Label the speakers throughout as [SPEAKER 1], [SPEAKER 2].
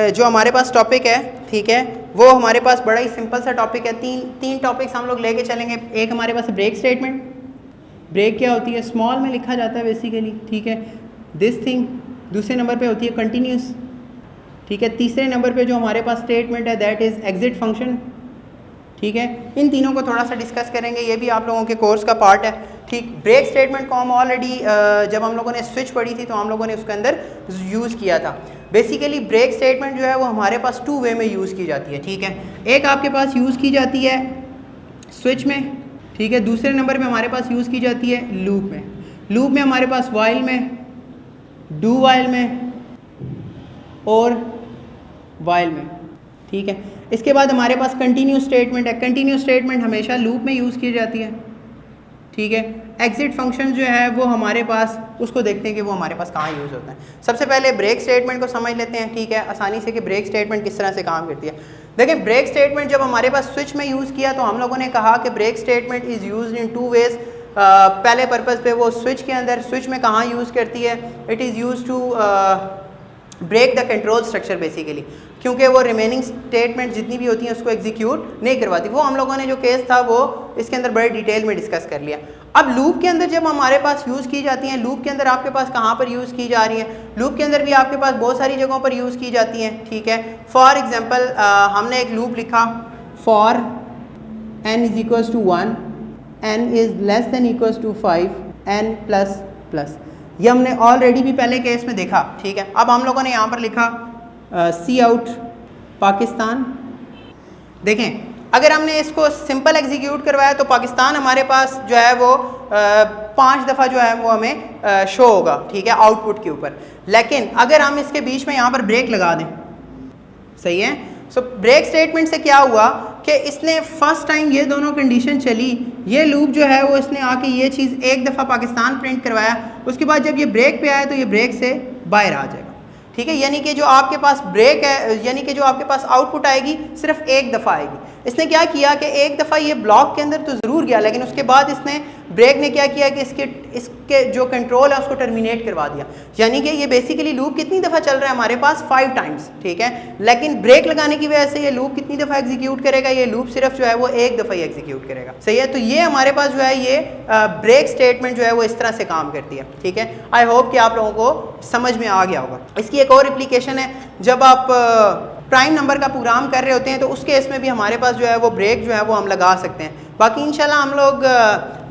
[SPEAKER 1] जो हमारे पास टॉपिक है, ठीक है, वो हमारे पास बड़ा ही सिंपल सा टॉपिक है। तीन टॉपिक्स हम लोग लेके चलेंगे। एक हमारे पास ब्रेक स्टेटमेंट, ब्रेक क्या होती है, स्मॉल में लिखा जाता है बेसिकली, ठीक है, दिस थिंग। दूसरे नंबर पे होती है कंटिन्यूस, ठीक है। तीसरे नंबर पे जो हमारे पास स्टेटमेंट है दैट इज़ एग्जिट फंक्शन, ठीक है। इन तीनों को थोड़ा सा डिस्कस करेंगे, ये भी आप लोगों के कोर्स का पार्ट है, ठीक। ब्रेक स्टेटमेंट को हम ऑलरेडी जब हम लोगों ने स्विच पढ़ी थी तो हम लोगों ने उसके अंदर यूज़ किया था। बेसिकली ब्रेक स्टेटमेंट जो है वो हमारे पास 2 वे में यूज़ की जाती है, ठीक है। एक आपके पास यूज़ की जाती है स्विच में, ठीक है। दूसरे नंबर पे हमारे पास यूज़ की जाती है लूप में। लूप में हमारे पास वाइल में, डू वाइल में और वाइल में, ठीक है। इसके बाद हमारे पास कंटिन्यूस स्टेटमेंट है। कंटिन्यूस स्टेटमेंट हमेशा लूप में यूज़ की जाती है, ठीक है। एग्जिट फंक्शन जो है वो हमारे पास, उसको देखते हैं कि वो हमारे पास कहाँ यूज़ होता है। सबसे पहले ब्रेक स्टेटमेंट को समझ लेते हैं, ठीक है, आसानी से, कि ब्रेक स्टेटमेंट किस तरह से काम करती है। देखिए, ब्रेक स्टेटमेंट जब हमारे पास स्विच में यूज़ किया तो हम लोगों ने कहा कि break statement is used in 2 ways. पहले पर्पज़ पे वो स्विच के अंदर, स्विच में कहाँ यूज़ करती है, it is use to break the control structure basically, क्योंकि वो रिमेनिंग स्टेटमेंट जितनी भी होती हैं उसको एग्जीक्यूट नहीं करवाती। वो हम लोगों ने जो केस था वो इसके अंदर बड़े डिटेल में डिस्कस कर लिया। अब लूप के अंदर जब हमारे पास यूज़ की जाती हैं, लूप के अंदर आपके पास कहाँ पर यूज़ की जा रही हैं, लूप के अंदर भी आपके पास बहुत सारी जगहों पर यूज़ की जाती हैं, ठीक है। फॉर एग्जांपल हमने एक लूप लिखा, for n is equals to 1, n is less than equals to 5, n plus plus. ये हमने ऑलरेडी भी पहले केस में देखा, ठीक है। अब हम लोगों ने यहाँ पर लिखा सी आउट पाकिस्तान। देखें, अगर हमने इसको सिंपल एग्जीक्यूट करवाया तो पाकिस्तान हमारे पास जो है वो 5 दफ़ा जो है वो हमें शो होगा, ठीक है, आउटपुट के ऊपर। लेकिन अगर हम इसके बीच में यहाँ पर ब्रेक लगा दें, सही है। सो ब्रेक स्टेटमेंट से क्या हुआ कि इसने फर्स्ट टाइम ये दोनों कंडीशन चली, ये लूप जो है वो इसने आके ये चीज़ एक दफ़ा पाकिस्तान प्रिंट करवाया, उसके बाद जब ये ब्रेक पे आया तो ये ब्रेक से बाहर आ जाएगा, ठीक है। यानी कि जो आपके पास ब्रेक है, यानी कि जो आपके पास आउटपुट आएगी सिर्फ एक दफ़ा आएगी। इसने क्या किया कि एक दफ़ा ये ब्लॉक के अंदर तो ज़रूर गया, लेकिन उसके बाद इसने ब्रेक ने क्या किया कि इसके जो कंट्रोल है उसको टर्मिनेट करवा दिया। यानी कि ये बेसिकली लूप कितनी दफ़ा चल रहा है हमारे पास, 5 टाइम्स, ठीक है। लेकिन ब्रेक लगाने की वजह से ये लूप कितनी दफ़ा एग्जीक्यूट करेगा, ये लूप सिर्फ जो है वो एक दफ़ा ही एग्जीक्यूट करेगा, सही है। तो ये हमारे पास जो है ये ब्रेक स्टेटमेंट जो है वो इस तरह से काम करती है, ठीक है। आई होप कि आप लोगों को समझ में आ गया होगा। इसकी एक और एप्लीकेशन है, जब आप प्राइम नंबर का प्रोग्राम कर रहे होते हैं तो उस केस में भी हमारे पास जो है वो ब्रेक जो है वो हम लगा सकते हैं। बाकी इंशाल्लाह हम लोग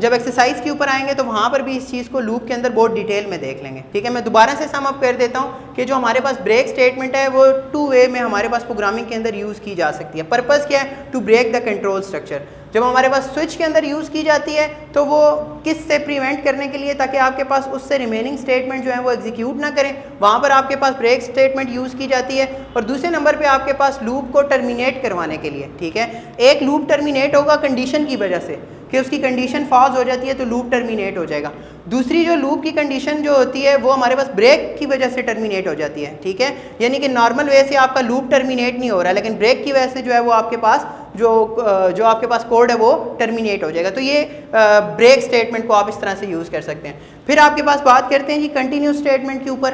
[SPEAKER 1] जब एक्सरसाइज के ऊपर आएंगे तो वहाँ पर भी इस चीज़ को लूप के अंदर बहुत डिटेल में देख लेंगे, ठीक है। मैं दोबारा से सम अप कर देता हूँ कि जो हमारे पास ब्रेक स्टेटमेंट है वो 2 वे में हमारे पास प्रोग्रामिंग के अंदर यूज़ की जा सकती है। पर्पज़ क्या है, to break the control structure. जब हमारे पास स्विच के अंदर यूज़ की जाती है तो वो किस से प्रिवेंट करने के लिए, ताकि आपके पास उससे रिमेनिंग स्टेटमेंट जो है वो एग्जीक्यूट ना करें, वहाँ पर आपके पास ब्रेक स्टेटमेंट यूज़ की जाती है। और दूसरे नंबर पे आपके पास लूप को टर्मिनेट करवाने के लिए, ठीक है। एक लूप टर्मिनेट होगा कंडीशन की वजह से कि उसकी कंडीशन फॉल्स हो जाती है तो लूप टर्मिनेट हो जाएगा। दूसरी जो लूप की कंडीशन जो होती है वो हमारे पास ब्रेक की वजह से टर्मिनेट हो जाती है, ठीक है। यानी कि नॉर्मल वे से आपका लूप टर्मिनेट नहीं हो रहा है, लेकिन ब्रेक की वजह से जो है वो आपके पास जो आपके पास कोड है वो टर्मिनेट हो जाएगा। तो ये ब्रेक स्टेटमेंट को आप इस तरह से यूज़ कर सकते हैं। फिर आपके पास बात करते हैं जी कंटिन्यूस स्टेटमेंट के ऊपर।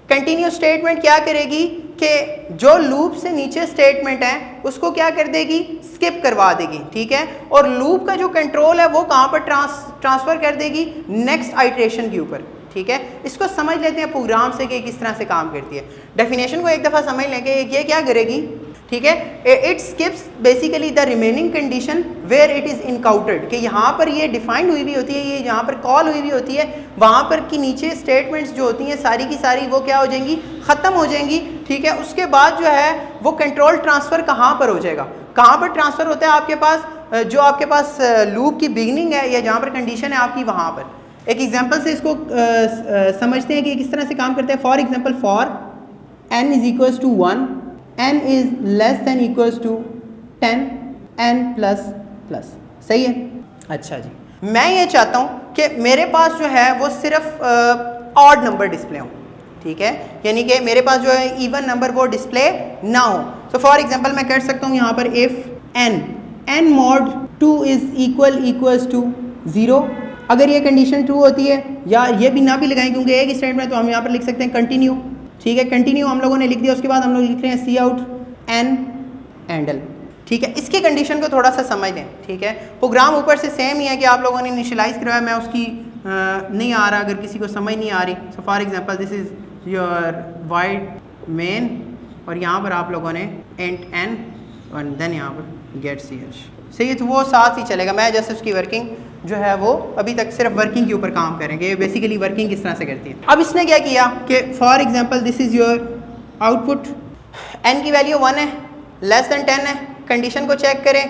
[SPEAKER 1] कंटिन्यूस स्टेटमेंट क्या करेगी कि जो लूप से नीचे स्टेटमेंट है उसको क्या कर देगी, स्किप करवा देगी, ठीक है। और लूप का जो कंट्रोल है वो कहाँ पर ट्रांसफ़र कर देगी, नेक्स्ट आइट्रेशन के ऊपर, ठीक है। इसको समझ लेते हैं प्रोग्राम से कि किस तरह से काम करती है। डेफिनेशन को एक दफ़ा समझ लेंगे, ये क्या करेगी, ठीक है। It skips basically the remaining condition where it is encountered, कि यहाँ पर ये डिफाइंड हुई हुई होती है, ये यहाँ पर कॉल हुई हुई होती है, वहाँ पर की नीचे स्टेटमेंट्स जो होती हैं सारी की सारी वो क्या हो जाएंगी, ख़त्म हो जाएंगी, ठीक है। उसके बाद जो है वो कंट्रोल ट्रांसफ़र कहाँ पर हो जाएगा, कहाँ पर ट्रांसफ़र होता है आपके पास, जो आपके पास लूप की बिगिनिंग है या जहाँ पर कंडीशन है आपकी, वहाँ पर। एक एग्जांपल से इसको समझते हैं कि किस तरह से काम करते हैं। For example, for n is equals to 1, n is less than equals to 10, n plus plus, सही है। अच्छा जी, मैं ये चाहता हूँ कि मेरे पास जो है वो सिर्फ ऑड नंबर डिस्प्ले हो, ठीक है। यानी कि मेरे पास जो है इवन नंबर वो डिस्प्ले ना हो। सो फॉर एग्जांपल मैं कर सकता हूँ यहाँ पर if n mod 2 is equals to 0, अगर ये कंडीशन ट्रू होती है, या ये भी ना भी लगाएं क्योंकि एक ही स्टेटमेंट, तो हम यहाँ पर लिख सकते हैं कंटिन्यू, ठीक है, कंटिन्यू हम लोगों ने लिख दिया, उसके बाद हम लोग लिख रहे हैं सी आउट एन एंडल। ठीक है, इसकी कंडीशन को थोड़ा सा समझ लें। ठीक है, प्रोग्राम ऊपर से सेम ही है कि आप लोगों ने इनिशियलाइज करवाया, मैं उसकी नहीं आ रहा, अगर किसी को समझ नहीं आ रही। So for example this is your wide main और यहाँ पर आप लोगों ने एंट एन और देन यहाँ पर गेट सी एच। सही है, तो वो साथ ही चलेगा। मैं जैसे उसकी वर्किंग जो है वो अभी तक सिर्फ वर्किंग के ऊपर काम करेंगे, बेसिकली वर्किंग किस तरह से करती है। अब इसने क्या किया कि for example this is your output, N की वैल्यू 1 है, लेस देन 10 है, कंडीशन को चेक करें।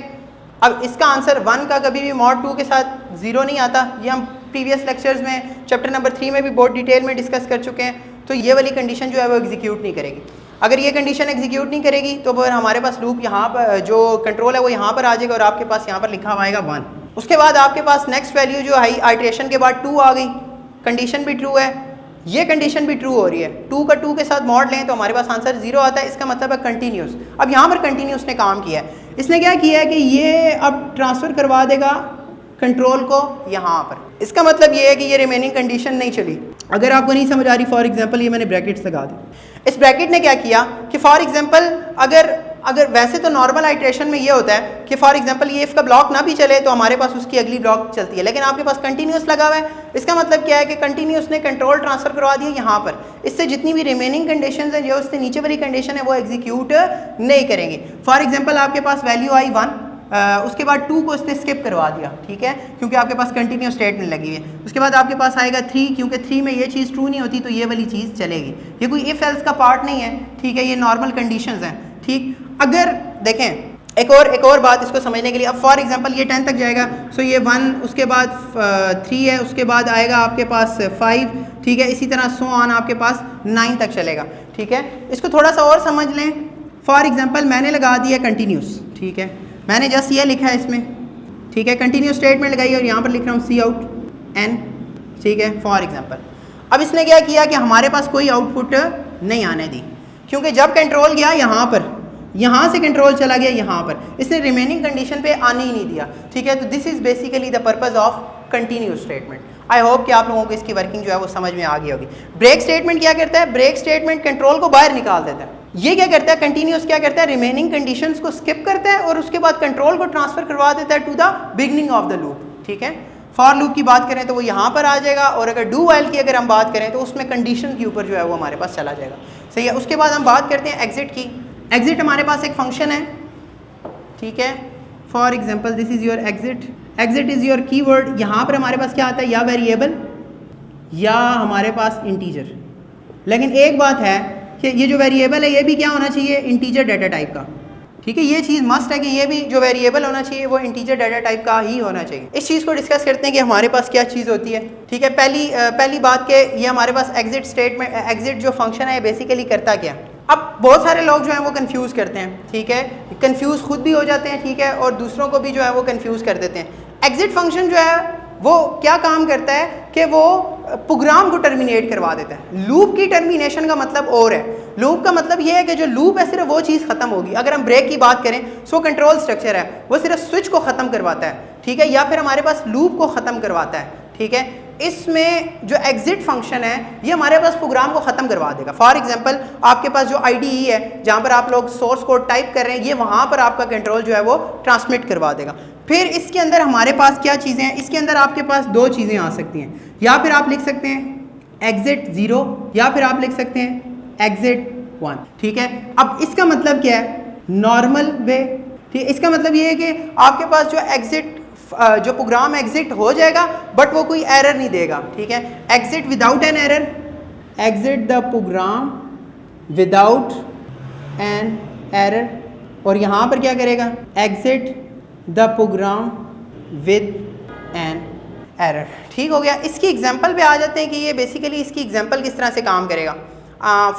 [SPEAKER 1] अब इसका आंसर 1 का कभी भी मॉड 2 के साथ 0 नहीं आता। ये हम प्रीवियस लेक्चर्स में चैप्टर नंबर 3 में भी बहुत डिटेल में डिस्कस कर चुके हैं। तो ये वाली कंडीशन जो है वो एग्जीक्यूट नहीं करेगी। अगर ये कंडीशन एग्जीक्यूट नहीं करेगी तो फिर हमारे पास लूप यहाँ पर जो कंट्रोल है वो यहाँ पर आ जाएगा और आपके पास यहाँ पर लिखा हुआ आएगा 1। उसके बाद आपके पास नेक्स्ट वैल्यू जो है आइट्रेशन के बाद 2 आ गई, कंडीशन भी ट्रू है, ये कंडीशन भी ट्रू हो रही है। 2 का 2 के साथ मॉड लें तो हमारे पास आंसर 0 आता है, इसका मतलब है कंटिन्यूस। अब यहाँ पर कंटिन्यूस ने काम किया है। इसने क्या किया है कि ये अब ट्रांसफ़र करवा देगा कंट्रोल को यहाँ पर। इसका मतलब ये है कि ये रिमेनिंग कंडीशन नहीं चली। अगर आपको नहीं समझ आ रही, फॉर एग्जांपल ये मैंने ब्रैकेट्स लगा दी। इस ब्रैकेट ने क्या किया कि फॉर एग्जांपल अगर वैसे तो नॉर्मल आइट्रेशन में ये होता है कि फॉर एग्जांपल ये इफ का ब्लॉक ना भी चले तो हमारे पास उसकी अगली ब्लॉक चलती है, लेकिन आपके पास कंटिन्यूस लगा हुआ है। इसका मतलब क्या है कि कंटिन्यूस ने कंट्रोल ट्रांसफर करवा दिया यहाँ पर। इससे जितनी भी रिमेनिंग कंडीशन है, जो उससे नीचे वाली कंडीशन है, वो एग्जीक्यूट नहीं करेंगे। फॉर एग्जाम्पल आपके पास वैल्यू आई 1, उसके बाद 2 को इसने स्किप करवा दिया, ठीक है, क्योंकि आपके पास कंटिन्यूस स्टेटमेंट लगी हुई है। उसके बाद आपके पास आएगा 3, क्योंकि 3 में ये चीज़ ट्रू नहीं होती तो ये वाली चीज़ चलेगी। ये कोई इफ एल्स का पार्ट नहीं है, ठीक है, ये नॉर्मल कंडीशंस हैं। ठीक, अगर देखें एक और बात इसको समझने के लिए, अब फॉर एग्जांपल ये 10 तक जाएगा, सो ये 1, उसके बाद 3 है, उसके बाद आएगा आपके पास 5, ठीक है, इसी तरह सो ऑन आपके पास 9 तक चलेगा। ठीक है, इसको थोड़ा सा और समझ लें। फॉर एग्जांपल मैंने लगा दिया कंटिन्यूस, ठीक है, मैंने जस्ट ये लिखा है इसमें, ठीक है, कंटिन्यूस स्टेटमेंट लगाई और यहाँ पर लिख रहा हूँ सी आउट एन, ठीक है, फॉर एग्जांपल। अब इसने क्या किया कि हमारे पास कोई आउटपुट नहीं आने दी, क्योंकि जब कंट्रोल गया यहाँ पर, यहाँ से कंट्रोल चला गया यहाँ पर, इसने रिमेनिंग कंडीशन पे आने ही नहीं दिया। ठीक है, तो this is basically the purpose of continuous statement. I hope कि आप लोगों को इसकी वर्किंग जो है वो समझ में आ गई होगी। ब्रेक स्टेटमेंट क्या करता है? ब्रेक स्टेटमेंट कंट्रोल को बाहर निकाल देता है। ये क्या करता है? कंटिन्यूस क्या करता है? रिमेनिंग कंडीशंस को स्किप करता है और उसके बाद कंट्रोल को ट्रांसफर करवा देता है to the beginning of the loop. ठीक है, फॉर लूप की बात करें तो वो यहाँ पर आ जाएगा, और अगर डू वाइल की अगर हम बात करें तो उसमें कंडीशन के ऊपर जो है वो हमारे पास चला जाएगा। सही है, उसके बाद हम बात करते हैं एग्जिट की। एग्जिट हमारे पास एक फंक्शन है, ठीक है, for example this is your exit. Exit is your keyword. यहाँ पर हमारे पास क्या आता है? या वेरिएबल या हमारे पास इंटीजर। लेकिन एक बात है कि ये जो वेरिएबल है ये भी क्या होना चाहिए? इंटीजर डाटा टाइप का। ठीक है, ये चीज़ मस्ट है कि ये भी जो वेरिएबल होना चाहिए वो इंटीजर डाटा टाइप का ही होना चाहिए। इस चीज़ को डिस्कस करते हैं कि हमारे पास क्या चीज़ होती है। ठीक है, पहली बात के ये हमारे पास एग्जिट स्टेटमेंट, एग्जिट जो फंक्शन है बेसिकली करता क्या? अब बहुत सारे लोग जो हैं वो कंफ्यूज करते हैं, ठीक है, कंफ्यूज खुद भी हो जाते हैं, ठीक है, और दूसरों को भी जो है वो कंफ्यूज कर देते हैं। एग्जिट फंक्शन जो है वो क्या काम करता है कि वो प्रोग्राम को टर्मिनेट करवा देता है। लूप की टर्मिनेशन का मतलब और है। लूप का मतलब ये है कि जो लूप है सिर्फ वो चीज़ खत्म होगी। अगर हम ब्रेक की बात करें, सो कंट्रोल स्ट्रक्चर है, वो सिर्फ स्विच को ख़त्म करवाता है, ठीक है, या फिर हमारे पास लूप को ख़त्म करवाता है। ठीक है, इसमें जो एग्जिट फंक्शन है ये हमारे पास प्रोग्राम को ख़त्म करवा देगा। फॉर एग्जांपल आपके पास जो IDE है जहाँ पर आप लोग सोर्स कोड टाइप कर रहे हैं, ये वहाँ पर आपका कंट्रोल जो है वो ट्रांसमिट करवा देगा। फिर इसके अंदर हमारे पास क्या चीज़ें हैं? इसके अंदर आपके पास दो चीज़ें आ सकती हैं, या फिर आप लिख सकते हैं एग्जिट 0 या फिर आप लिख सकते हैं एग्जिट 1। ठीक है, अब इसका मतलब क्या है? Normal way. ठीक है, इसका मतलब ये है कि आपके पास जो एग्जिट जो प्रोग्राम एग्जिट हो जाएगा बट वो कोई एरर नहीं देगा। ठीक है, exit without an error, exit the program without an error, और यहाँ पर क्या करेगा? Exit the program with an error. ठीक हो गया। इसकी एग्जांपल पे आ जाते हैं कि ये बेसिकली इसकी एग्जांपल किस तरह से काम करेगा।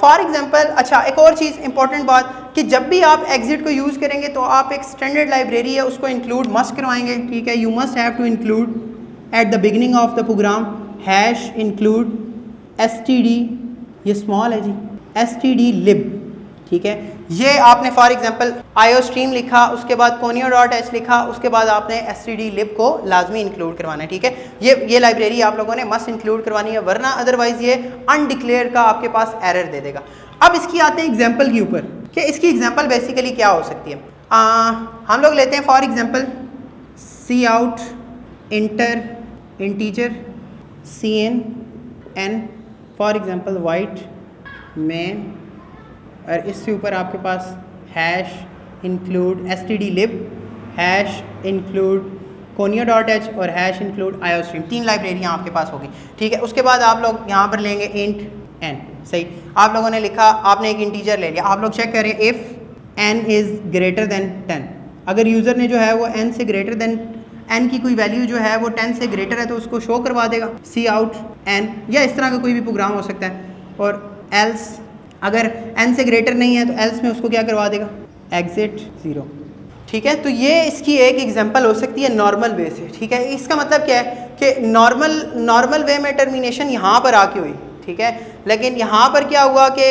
[SPEAKER 1] फॉर एग्जांपल, अच्छा एक और चीज़ इंपॉर्टेंट बात कि जब भी आप एग्जिट को यूज़ करेंगे तो आप एक स्टैंडर्ड लाइब्रेरी है उसको इंक्लूड मस्ट करवाएंगे। ठीक है, you must have to include at the beginning of the program # include std, ये स्मॉल है जी, std lib। ठीक है। ये आपने फॉर एग्जांपल आईओ स्ट्रीम लिखा, उसके बाद conio.h लिखा, उसके बाद आपने stdlib को लाजमी इंक्लूड करवाना है, ठीक है। ये लाइब्रेरी आप लोगों ने मस्ट इंक्लूड करवानी है, वरना अदरवाइज ये अनडिक्लेयर का आपके पास एरर दे देगा। अब इसकी आते हैं एग्जाम्पल के ऊपर कि इसकी एग्जाम्पल बेसिकली क्या हो सकती है। हम लोग लेते हैं for example cout enter integer cn for example void main, और इससे ऊपर आपके पास hash include stdlib, hash include conio.h और हैश इंक्लूड iostream। 3 लाइब्रेरियाँ आपके पास होगी, ठीक है। उसके बाद आप लोग यहाँ पर लेंगे int n, सही। आप लोगों ने लिखा, आपने एक इंटीजर ले लिया, आप लोग चेक करें if n is greater than 10। अगर यूज़र ने जो है वो n से ग्रेटर दैन n की कोई वैल्यू जो है वो 10 से ग्रेटर है तो उसको शो करवा देगा सी आउट n, या इस तरह का कोई भी प्रोग्राम हो सकता है। और एल्स अगर n से ग्रेटर नहीं है तो एल्स में उसको क्या करवा देगा, एग्जिट 0, ठीक है। तो ये इसकी एक एग्जांपल हो सकती है नॉर्मल वे से, ठीक है। इसका मतलब क्या है कि नॉर्मल वे में टर्मिनेशन यहाँ पर आके हुई, ठीक है। लेकिन यहाँ पर क्या हुआ कि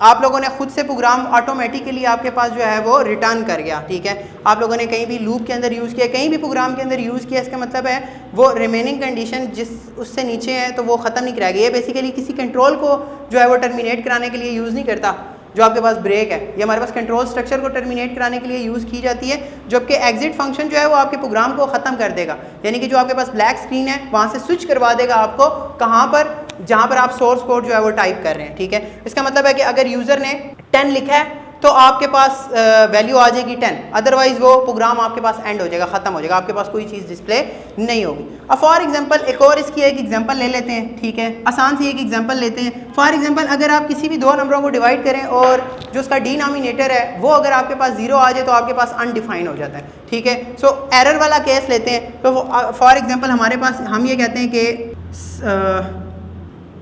[SPEAKER 1] आप लोगों ने खुद से प्रोग्राम ऑटोमेटिकली आपके पास जो है वो रिटर्न कर गया, ठीक है। आप लोगों ने कहीं भी लूप के अंदर यूज़ किया, कहीं भी प्रोग्राम के अंदर यूज़ किया, इसका मतलब है वो रिमेनिंग कंडीशन जिस उससे नीचे है तो वो ख़त्म नहीं कराएगा। ये बेसिकली किसी कंट्रोल को जो है वो टर्मिनेट कराने के लिए यूज़ नहीं करता। जो आपके पास ब्रेक है ये हमारे पास कंट्रोल स्ट्रक्चर को टर्मिनेट कराने के लिए यूज़ की जाती है, जबकि एग्जिट फंक्शन जो है वो आपके प्रोग्राम को ख़त्म कर देगा। यानी कि जो आपके पास ब्लैक स्क्रीन है वहाँ से स्विच करवा देगा आपको कहाँ पर, जहाँ पर आप सोर्स कोड जो है वो टाइप कर रहे हैं, ठीक है। इसका मतलब है कि अगर यूज़र ने 10 लिखा है तो आपके पास वैल्यू आ जाएगी 10, अदरवाइज वो प्रोग्राम आपके पास एंड हो जाएगा, ख़त्म हो जाएगा, आपके पास कोई चीज़ डिस्प्ले नहीं होगी। अब फॉर एग्जांपल एक और इसकी एक एग्जांपल ले लेते हैं, ठीक है। आसान सी एक एग्जांपल लेते हैं। फॉर एग्जांपल अगर आप किसी भी 2 नंबरों को डिवाइड करें और जो उसका डिनोमिनेटर है वो अगर आपके पास 0 आ जाए तो आपके पास अनडिफाइन हो जाता है, ठीक है। सो एरर वाला केस लेते हैं। तो फॉर एग्जांपल हमारे पास हम ये कहते हैं कि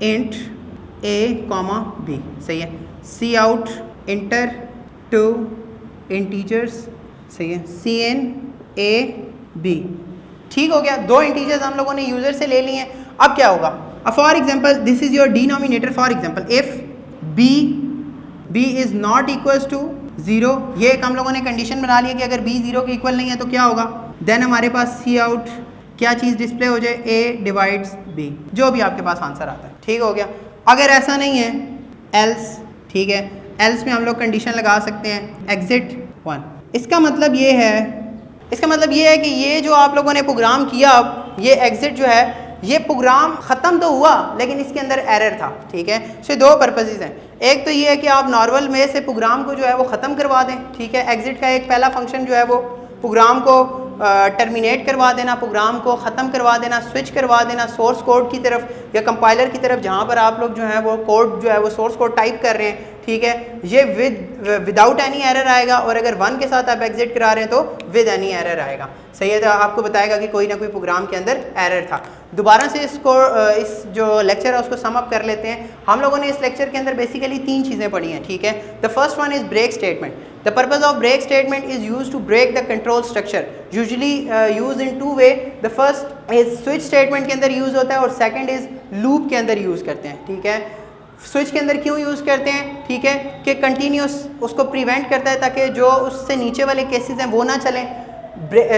[SPEAKER 1] इंट a, b, सही है। सी आउट इंटर 2 इंटीजर्स, सही है, cn a b, ठीक हो गया। 2 इंटीजर्स हम लोगों ने यूज़र से ले लिए हैं। अब क्या होगा, अब for example this is your denominator, for example if b is not equals to 0, ये एक हम लोगों ने कंडीशन बना लिया कि अगर b 0 के इक्वल नहीं है तो क्या होगा, देन हमारे पास सी आउट क्या चीज़ डिस्प्ले हो जाए, a डिवाइड्स b, जो भी आपके पास आंसर आता है, ठीक हो गया। अगर ऐसा नहीं है एल्स, ठीक है, एल्स में हम लोग कंडीशन लगा सकते हैं एग्जिट 1। इसका मतलब ये है कि ये जो आप लोगों ने प्रोग्राम किया, अब ये एग्जिट जो है ये प्रोग्राम ख़त्म तो हुआ लेकिन इसके अंदर एरर था, ठीक है। इससे 2 पर्पसेस हैं। एक तो ये है कि आप नॉर्मल में से प्रोग्राम को जो है वो ख़त्म करवा दें, ठीक है। एग्जिट का एक पहला फंक्शन जो है वो प्रोग्राम को टर्मिनेट करवा देना, प्रोग्राम को ख़त्म करवा देना, स्विच करवा देना सोर्स कोड की तरफ या कंपाइलर की तरफ, जहाँ पर आप लोग जो है वो कोड जो है वो सोर्स कोड टाइप कर रहे हैं, ठीक है। ये विदाउट एनी एरर आएगा, और अगर 1 के साथ आप एग्जिट करा रहे हैं तो विद एनी एरर आएगा, सही है। तो आपको बताएगा कि कोई ना कोई प्रोग्राम के अंदर एरर था। दोबारा से इस जो लेक्चर है उसको सम अप कर लेते हैं। हम लोगों ने इस लेक्चर के अंदर बेसिकली 3 चीज़ें पढ़ी हैं, ठीक है। The first one is break statement. The purpose of break statement is use to break the control structure, usually use in 2 way. The first is switch statement के अंदर यूज़ होता है और सेकेंड इज़ लूप के अंदर use करते हैं, ठीक है। स्विच के अंदर क्यों यूज़ करते हैं, ठीक है, कि कंटिन्यूस उसको प्रिवेंट करता है ताकि जो उससे नीचे वाले केसेस हैं वो ना चलें।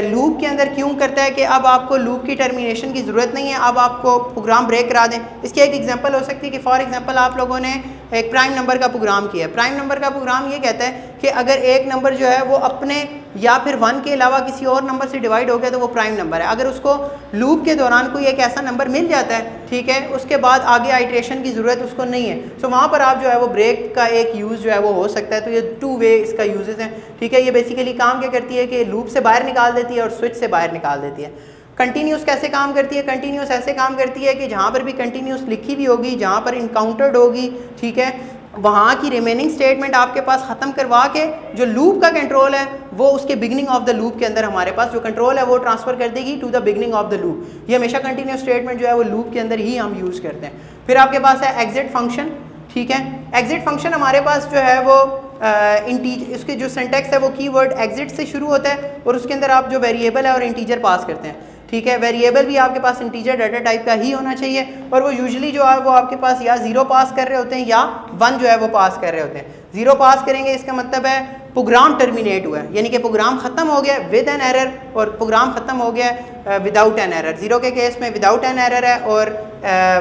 [SPEAKER 1] लूप के अंदर क्यों करता है कि अब आपको लूप की टर्मिनेशन की ज़रूरत नहीं है, अब आपको प्रोग्राम ब्रेक करा दें। इसकी एक एग्जांपल हो सकती है कि फॉर एग्जांपल आप लोगों ने एक प्राइम नंबर का प्रोग्राम किया है। प्राइम नंबर का प्रोग्राम ये कहता है कि अगर एक नंबर जो है वो अपने या फिर 1 के अलावा किसी और नंबर से डिवाइड हो गया तो वो प्राइम नंबर है। अगर उसको लूप के दौरान कोई एक ऐसा नंबर मिल जाता है, ठीक है, उसके बाद आगे आइट्रेशन की ज़रूरत उसको नहीं है, तो वहाँ पर आप जो है वो ब्रेक का एक यूज़ जो है वो हो सकता है। तो ये 2 वे इसका यूजेस हैं, ठीक है। ये बेसिकली काम क्या करती है कि लूप से बाहर निकाल देती है और स्विच से बाहर निकाल देती है। कंटिन्यूस कैसे काम करती है, कंटिन्यूस ऐसे काम करती है कि जहाँ पर भी कंटिन्यूस लिखी हुई होगी, जहाँ पर इनकाउंटर्ड होगी, ठीक है, वहाँ की रिमेनिंग स्टेटमेंट आपके पास ख़त्म करवा के जो लूप का कंट्रोल है वो उसके बिगनिंग ऑफ द लूप के अंदर हमारे पास जो कंट्रोल है वो ट्रांसफ़र कर देगी to the beginning of the loop. ये हमेशा कंटिन्यूस स्टेटमेंट जो है वो लूप के अंदर ही हम यूज़ करते हैं। फिर आपके पास है एग्जिट फंक्शन, ठीक है। एग्जिट फंक्शन हमारे पास जो है वो इसके जो सिंटैक्स है वो कीवर्ड एग्जिट से शुरू होता है और उसके अंदर आप जो वेरिएबल है और इंटीजर पास करते हैं। ठीक है। वेरिएबल भी आपके पास इंटीजर डाटा टाइप का ही होना चाहिए और वो यूजुअली जो है वो आपके पास या 0 पास कर रहे होते हैं या 1 जो है वो पास कर रहे होते हैं। 0 पास करेंगे इसका मतलब है प्रोग्राम टर्मिनेट हुआ है, यानी कि प्रोग्राम ख़त्म हो गया विद एन एरर और प्रोग्राम ख़त्म हो गया विदाउट एन एरर। 0 के केस में विदाउट एन एरर है और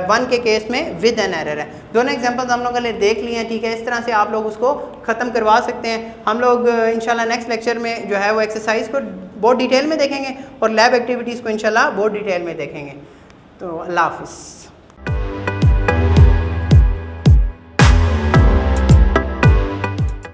[SPEAKER 1] 1 के केस में विद एन एरर है। दोनों एग्जांपल्स हम लोगों ने देख लिए हैं, ठीक है। इस तरह से आप लोग उसको ख़त्म करवा सकते हैं। हम लोग इंशाल्लाह नेक्स्ट लेक्चर में जो है वो एक्सरसाइज को बहुत डिटेल में देखेंगे और लैब एक्टिविटीज़ को इंशाल्लाह बहुत डिटेल में देखेंगे। तो अल्लाह हाफ़िज़।